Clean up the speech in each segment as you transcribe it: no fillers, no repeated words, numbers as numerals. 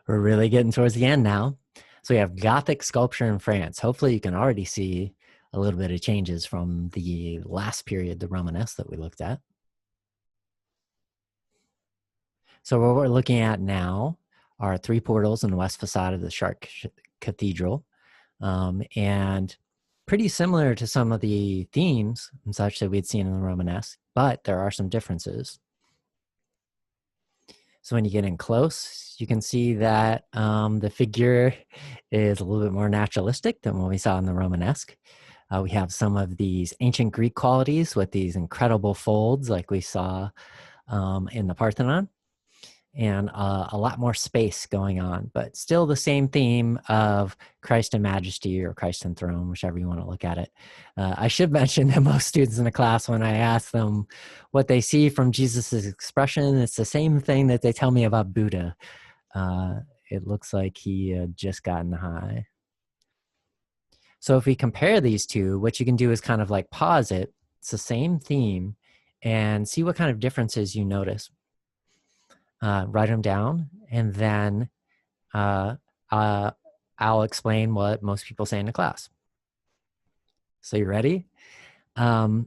We're really getting towards the end now. So we have Gothic sculpture in France. Hopefully you can already see a little bit of changes from the last period, the Romanesque that we looked at. So what we're looking at now are three portals in the west facade of the Chartres Cathedral. And pretty similar to some of the themes and such that we'd seen in the Romanesque, but there are some differences. So when you get in close, you can see that the figure is a little bit more naturalistic than what we saw in the Romanesque. We have some of these ancient Greek qualities with these incredible folds like we saw in the Parthenon, and a lot more space going on, but still the same theme of Christ in majesty or Christ in throne, whichever you want to look at it. I should mention that most students in the class, when I ask them what they see from Jesus's expression, it's the same thing that they tell me about Buddha. It looks like he had just gotten high. So if we compare these two, what you can do is kind of like pause it. It's the same theme and see what kind of differences you notice. Write them down, and then I'll explain what most people say in the class. So you ready? So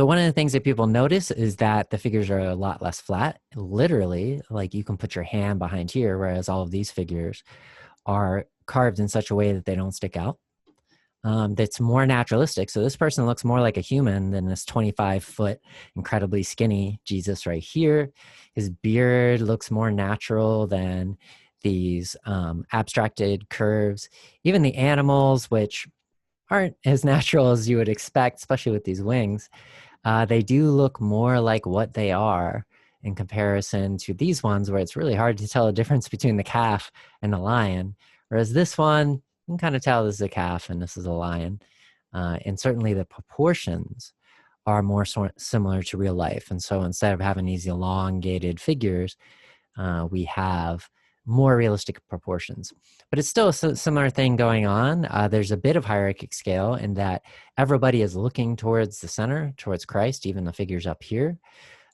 one of the things that people notice is that the figures are a lot less flat. Literally, like you can put your hand behind here, whereas all of these figures are carved in such a way that they don't stick out. That's more naturalistic. So this person looks more like a human than this 25-foot, incredibly skinny Jesus right here. His beard looks more natural than these abstracted curves. Even the animals, which aren't as natural as you would expect, especially with these wings, they do look more like what they are in comparison to these ones, where it's really hard to tell the difference between the calf and the lion. Whereas this one, you can kind of tell this is a calf and this is a lion. And certainly the proportions are more similar to real life. And so instead of having these elongated figures, we have more realistic proportions. But it's still a similar thing going on. There's a bit of hierarchic scale in that everybody is looking towards the center, towards Christ, even the figures up here.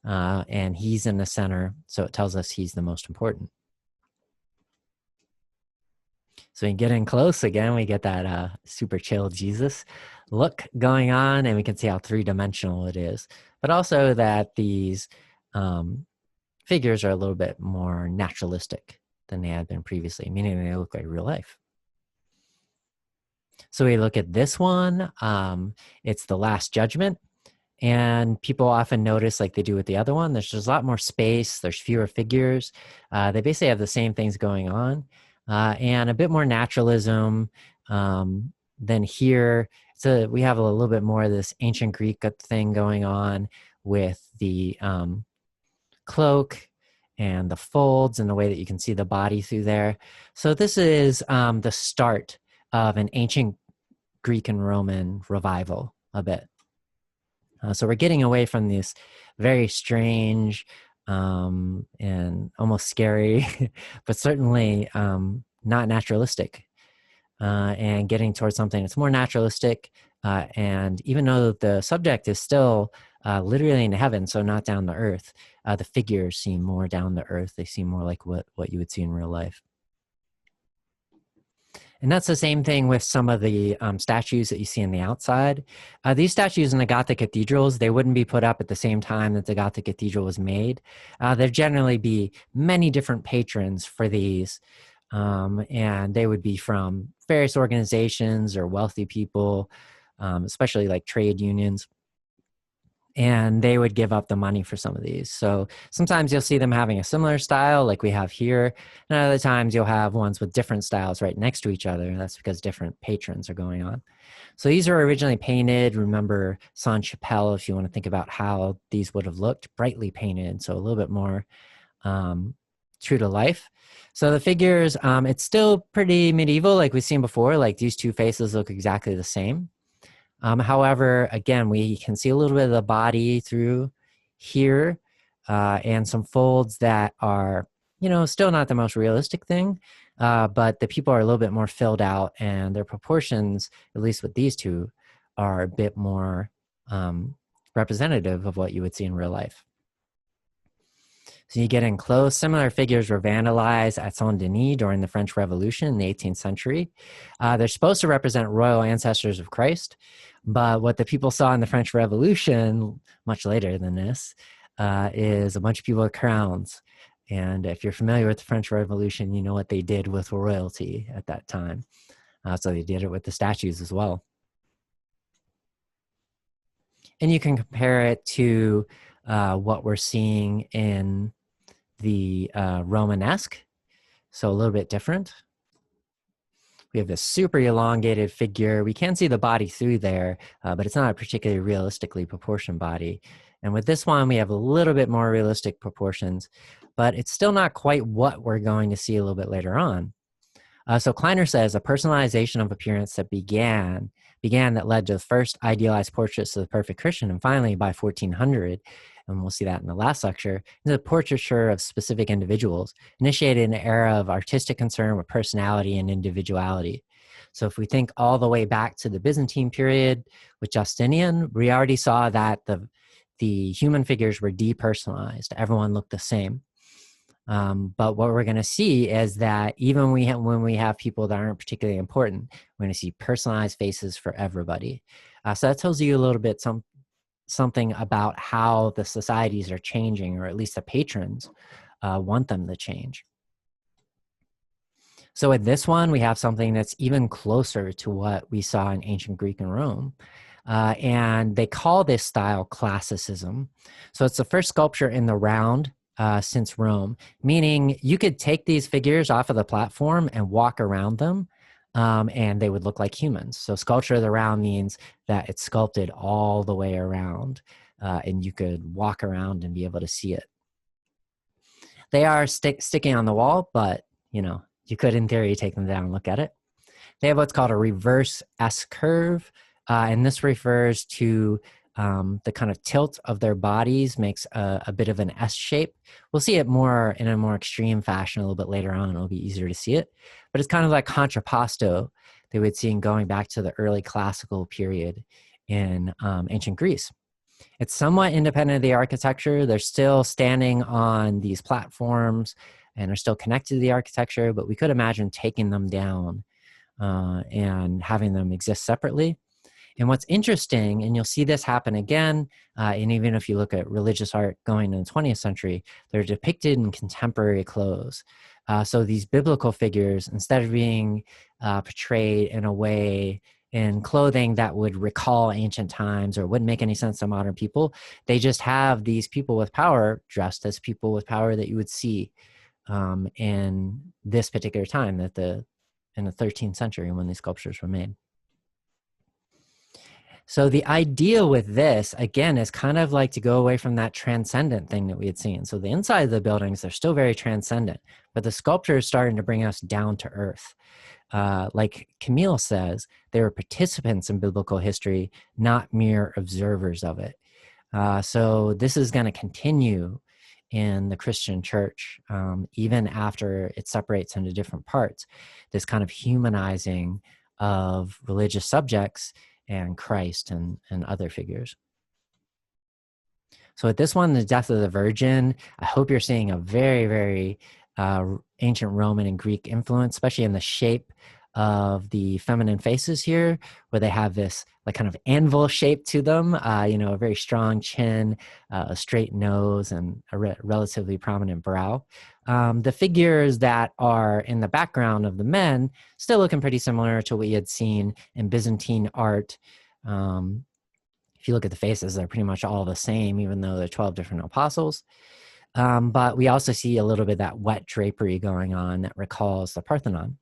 And he's in the center, so it tells us he's the most important. So we get in close again, we get that super chill Jesus look going on, and we can see how three-dimensional it is. But also that these figures are a little bit more naturalistic than they had been previously, meaning they look like real life. So we look at this one. It's the Last Judgment. And people often notice, like they do with the other one, there's just a lot more space, there's fewer figures. They basically have the same things going on. And a bit more naturalism than here. So we have a little bit more of this ancient Greek thing going on with the cloak and the folds and the way that you can see the body through there. So this is the start of an ancient Greek and Roman revival a bit. So we're getting away from this very strange and almost scary, but certainly not naturalistic, and getting towards something that's more naturalistic. And even though the subject is still literally in heaven, so not down to earth, the figures seem more down to earth. They seem more like what you would see in real life. And that's the same thing with some of the statues that you see on the outside. These statues in the Gothic cathedrals, they wouldn't be put up at the same time that the Gothic cathedral was made. There'd generally be many different patrons for these, and they would be from various organizations or wealthy people, especially like trade unions. And they would give up the money for some of these. So sometimes you'll see them having a similar style like we have here. And other times you'll have ones with different styles right next to each other. And that's because different patrons are going on. So these are originally painted. Remember Sainte-Chapelle, if you want to think about how these would have looked, brightly painted. So a little bit more true to life. So the figures, it's still pretty medieval like we've seen before. Like these two faces look exactly the same. However, again, we can see a little bit of the body through here and some folds that are, still not the most realistic thing, but the people are a little bit more filled out, and their proportions, at least with these two, are a bit more representative of what you would see in real life. So you get in close. Similar figures were vandalized at Saint Denis during the French Revolution in the 18th century. They're supposed to represent royal ancestors of Christ, but what the people saw in the French Revolution, much later than this, is a bunch of people with crowns. And if you're familiar with the French Revolution, you know what they did with royalty at that time. So they did it with the statues as well. And you can compare it to what we're seeing in the Romanesque. So a little bit different. We have this super elongated figure. We can see the body through there, but it's not a particularly realistically proportioned body. And with this one, we have a little bit more realistic proportions, but it's still not quite what we're going to see a little bit later on. So Kleiner says a personalization of appearance that began that led to the first idealized portraits of the perfect Christian, and finally by 1400, and we'll see that in the last lecture, the portraiture of specific individuals initiated an era of artistic concern with personality and individuality. So if we think all the way back to the Byzantine period with Justinian, we already saw that the human figures were depersonalized. Everyone looked the same. But what we're going to see is that even when we have people that aren't particularly important, we're going to see personalized faces for everybody. So that tells you a little bit something about how the societies are changing, or at least the patrons want them to change. So with this one, we have something that's even closer to what we saw in ancient Greek and Rome. And they call this style classicism. So it's the first sculpture in the round since Rome, meaning you could take these figures off of the platform and walk around them, and they would look like humans. So sculpture of the round means that it's sculpted all the way around, and you could walk around and be able to see it. They are sticking on the wall, but you could, in theory, take them down and look at it. They have what's called a reverse S curve, and this refers to the kind of tilt of their bodies makes a bit of an S shape. We'll see it more in a more extreme fashion a little bit later on. It'll be easier to see it. But it's kind of like contrapposto that we'd seen going back to the early classical period in ancient Greece. It's somewhat independent of the architecture. They're still standing on these platforms and are still connected to the architecture, but we could imagine taking them down and having them exist separately. And what's interesting, and you'll see this happen again, and even if you look at religious art going in the 20th century, they're depicted in contemporary clothes. So these biblical figures, instead of being portrayed in a way in clothing that would recall ancient times or wouldn't make any sense to modern people, they just have these people with power dressed as people with power that you would see in this particular time, in the 13th century when these sculptures were made. So the idea with this, again, is kind of like to go away from that transcendent thing that we had seen. So the inside of the buildings, they're still very transcendent, but the sculpture is starting to bring us down to earth. Like Camille says, they were participants in biblical history, not mere observers of it. So this is going to continue in the Christian church, even after it separates into different parts, this kind of humanizing of religious subjects and Christ and other figures. So with this one, the death of the Virgin, I hope you're seeing a very, very ancient Roman and Greek influence, especially in the shape of the feminine faces here, where they have this like kind of anvil shape to them, a very strong chin, a straight nose, and a relatively prominent brow. The figures that are in the background of the men still looking pretty similar to what you had seen in Byzantine art. If you look at the faces, they're pretty much all the same, even though they're 12 different apostles. But we also see a little bit of that wet drapery going on that recalls the Parthenon.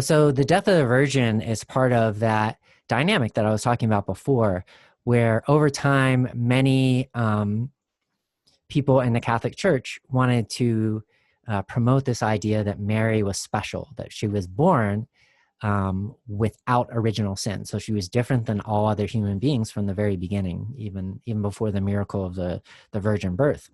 So the death of the Virgin is part of that dynamic that I was talking about before, where over time, many people in the Catholic Church wanted to promote this idea that Mary was special, that she was born without original sin. So she was different than all other human beings from the very beginning, even before the miracle of the virgin birth.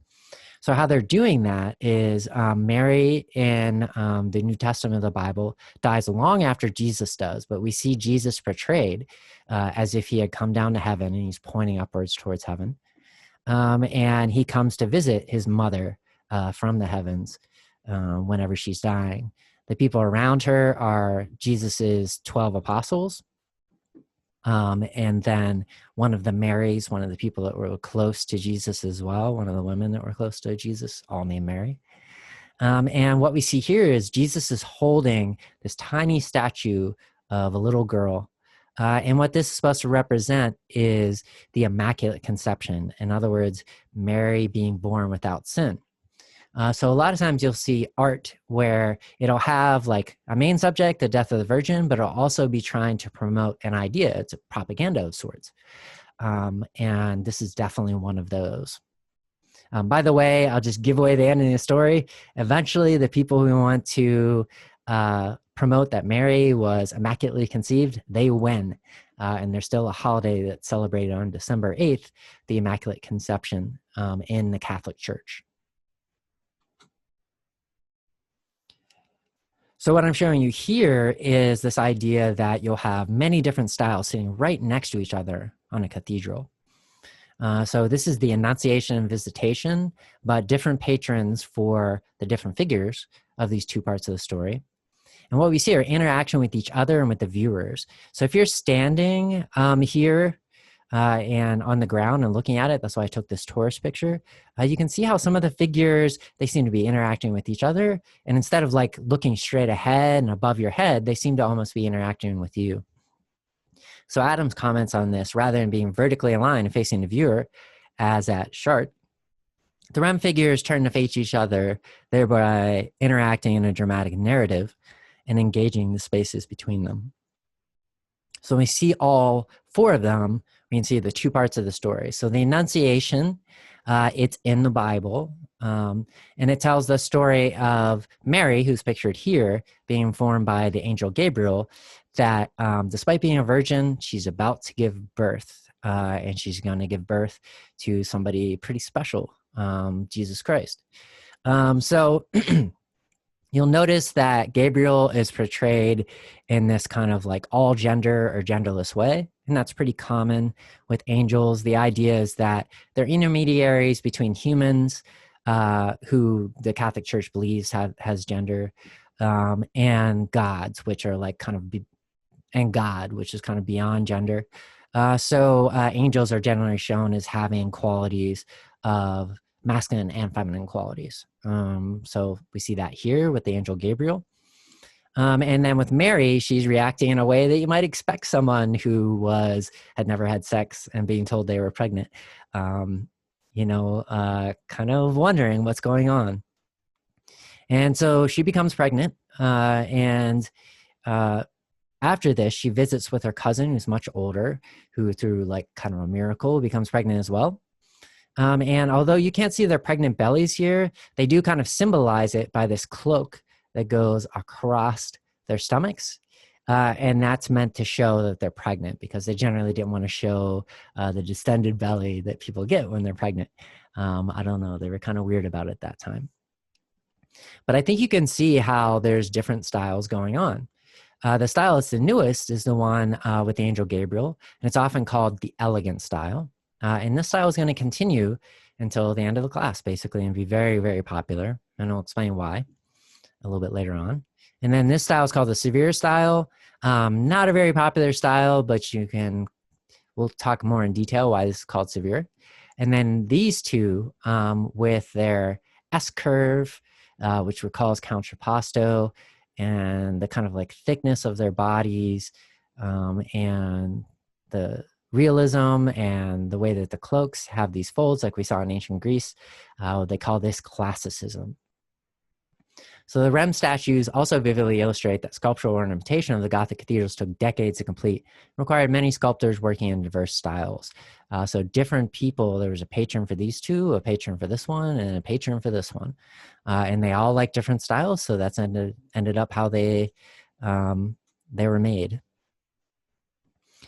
So how they're doing that is Mary in the New Testament of the Bible dies long after Jesus does, but we see Jesus portrayed as if he had come down to heaven and he's pointing upwards towards heaven. And he comes to visit his mother from the heavens whenever she's dying. The people around her are Jesus's 12 apostles. And then one of the Marys, one of the people that were close to Jesus as well, one of the women that were close to Jesus, all named Mary. And what we see here is Jesus is holding this tiny statue of a little girl. And what this is supposed to represent is the Immaculate Conception. In other words, Mary being born without sin. So a lot of times you'll see art where it'll have like a main subject, the death of the Virgin, but it'll also be trying to promote an idea. It's a propaganda of sorts. And this is definitely one of those. By the way, I'll just give away the end of the story. Eventually, the people who want to promote that Mary was immaculately conceived, they win. And there's still a holiday that's celebrated on December 8th, the Immaculate Conception in the Catholic Church. So what I'm showing you here is this idea that you'll have many different styles sitting right next to each other on a cathedral. So this is the Enunciation and Visitation, but different patrons for the different figures of these two parts of the story. And what we see are interaction with each other and with the viewers. So if you're standing here and on the ground and looking at it, that's why I took this tourist picture, you can see how some of the figures, they seem to be interacting with each other. And instead of like looking straight ahead and above your head, they seem to almost be interacting with you. So Adams comments on this, rather than being vertically aligned and facing the viewer, as at Chartres, the REM figures turn to face each other, thereby interacting in a dramatic narrative and engaging the spaces between them. So we see all four of them. We can see the two parts of the story. So the Enunciation, it's in the Bible, and it tells the story of Mary, who's pictured here, being informed by the angel Gabriel that despite being a virgin, she's about to give birth, and she's going to give birth to somebody pretty special, Jesus Christ. So you'll notice that Gabriel is portrayed in this kind of like all gender or genderless way. And that's pretty common with angels. The idea is that they're intermediaries between humans, who the Catholic Church believes has gender, and gods, which are like kind of, and God, which is kind of beyond gender. So angels are generally shown as having qualities of masculine and feminine qualities. So we see that here with the angel Gabriel. And then with Mary, she's reacting in a way that you might expect someone who had never had sex and being told they were pregnant, kind of wondering what's going on. And so she becomes pregnant, and after this, she visits with her cousin, who's much older, who through like kind of a miracle becomes pregnant as well. And although you can't see their pregnant bellies here, they do kind of symbolize it by this cloak that goes across their stomachs. And that's meant to show that they're pregnant, because they generally didn't want to show the distended belly that people get when they're pregnant. I don't know. They were kind of weird about it at that time. But I think you can see how there's different styles going on. The style that's the newest is the one with the angel Gabriel, and it's often called the elegant style. And this style is going to continue until the end of the class, basically, and be very, very popular. And I'll explain why a little bit later on. And then this style is called the severe style. Not a very popular style, but we'll talk more in detail why this is called severe. And then these two with their S curve, which recalls contrapposto, and the kind of like thickness of their bodies, and the realism and the way that the cloaks have these folds like we saw in ancient Greece. They call this classicism. So the REM statues also vividly illustrate that sculptural ornamentation of the Gothic cathedrals took decades to complete, required many sculptors working in diverse styles. So different people, there was a patron for these two, a patron for this one, and a patron for this one. And they all like different styles, so that's ended up how they were made.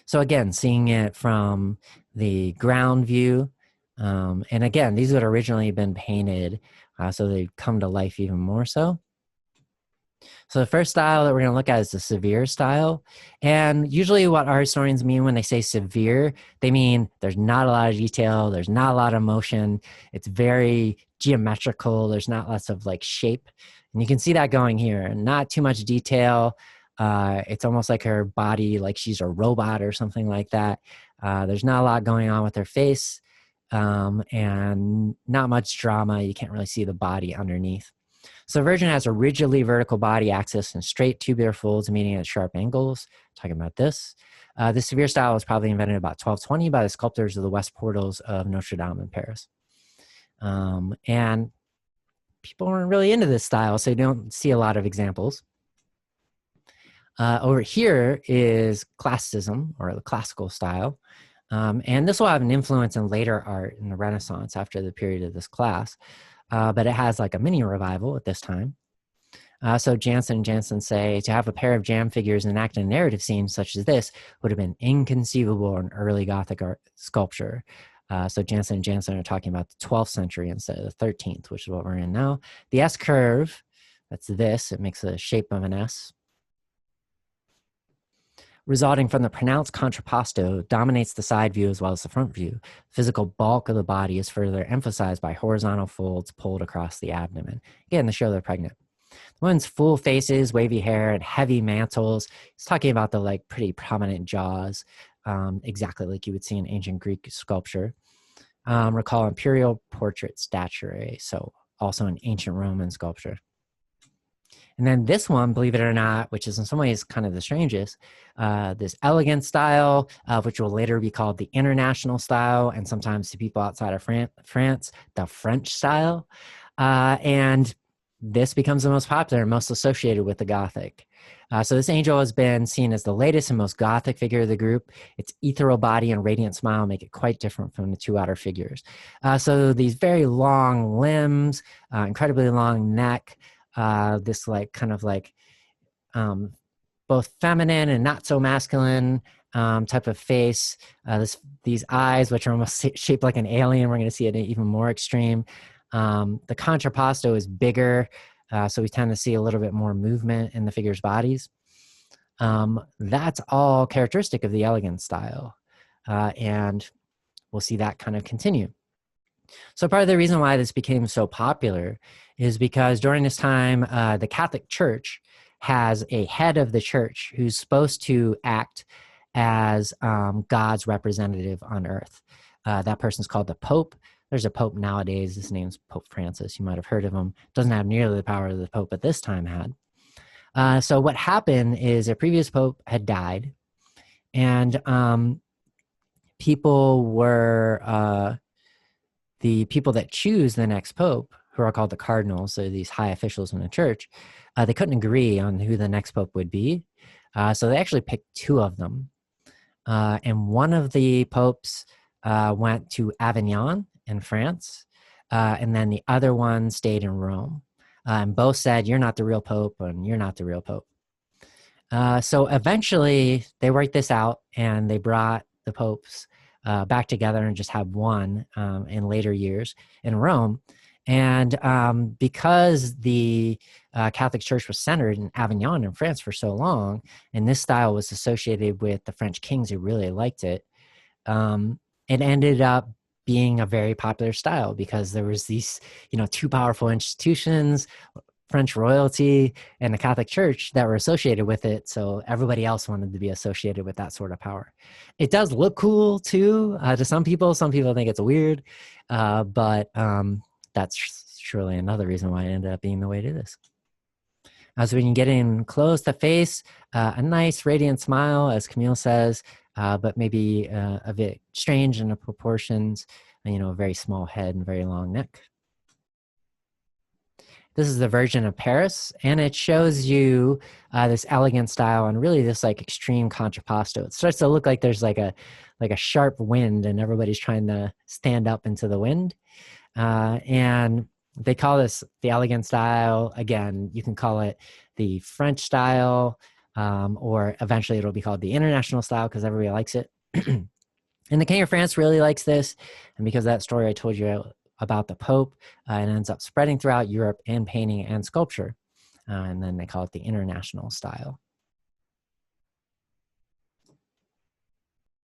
So again, seeing it from the ground view, and again, these had originally been painted, so they come to life even more so. So the first style that we're going to look at is the severe style. And usually what art historians mean when they say severe, they mean there's not a lot of detail, there's not a lot of motion, it's very geometrical, there's not lots of like shape. And you can see that going here. Not too much detail. It's almost like her body, like she's a robot or something like that. There's not a lot going on with her face, and not much drama. You can't really see the body underneath. So Virgin has a rigidly vertical body axis and straight tubular folds meeting at sharp angles. Talking about this. The severe style was probably invented about 1220 by the sculptors of the West Portals of Notre Dame in Paris. And people weren't really into this style, so you don't see a lot of examples. Over here is Classicism, or the classical style. And this will have an influence in later art in the Renaissance after the period of this class. But it has like a mini revival at this time. So Jansen and Jansen say, to have a pair of jam figures enact a narrative scene such as this would have been inconceivable in early Gothic art sculpture. So Jansen and Jansen are talking about the 12th century instead of the 13th, which is what we're in now. The S curve, that's this, it makes a shape of an S, resulting from the pronounced contrapposto, dominates the side view as well as the front view. Physical bulk of the body is further emphasized by horizontal folds pulled across the abdomen. Again, to show they're pregnant. The woman's full faces, wavy hair, and heavy mantles. He's talking about the like pretty prominent jaws, exactly like you would see in ancient Greek sculpture. Recall imperial portrait statuary, so also in ancient Roman sculpture. And then this one, believe it or not, which is in some ways kind of the strangest, this elegant style, which will later be called the international style, and sometimes to people outside of France, the French style. And this becomes the most popular and most associated with the Gothic. So this angel has been seen as the latest and most Gothic figure of the group. Its ethereal body and radiant smile make it quite different from the two outer figures. So these very long limbs, incredibly long neck, this like kind of like both feminine and not so masculine type of face. These eyes, which are almost shaped like an alien, we're going to see it even more extreme. The contrapposto is bigger, so we tend to see a little bit more movement in the figure's bodies. That's all characteristic of the elegant style, and we'll see that kind of continue. So part of the reason why this became so popular is because during this time, the Catholic Church has a head of the church who's supposed to act as God's representative on earth. That person's called the Pope. There's a Pope nowadays. His name's Pope Francis. You might have heard of him. Doesn't have nearly the power the Pope at this time had. So what happened is a previous Pope had died, and people were... the people that choose the next pope, who are called the cardinals, so these high officials in the church, they couldn't agree on who the next pope would be. So they actually picked two of them. And one of the popes went to Avignon in France, and then the other one stayed in Rome. And both said, you're not the real pope, and you're not the real pope. So eventually they worked this out, and they brought the popes back together and just had one in later years in Rome. And because the Catholic Church was centered in Avignon in France for so long, and this style was associated with the French kings who really liked it, it ended up being a very popular style because there was these, two powerful institutions, French royalty and the Catholic Church, that were associated with it. So everybody else wanted to be associated with that sort of power. It does look cool too to some people. Some people think it's weird, but that's surely another reason why it ended up being the way it is. So we can get in close to face, a nice radiant smile, as Camille says, but maybe a bit strange in the proportions, a very small head and very long neck. This is the Virgin of Paris, and it shows you this elegant style and really this like extreme contrapposto. It starts to look like there's like a sharp wind, and everybody's trying to stand up into the wind. And they call this the elegant style. Again, you can call it the French style, or eventually it'll be called the international style because everybody likes it. And the King of France really likes this, and because of that story I told you about the Pope, it ends up spreading throughout Europe in painting and sculpture. and then they call it the international style.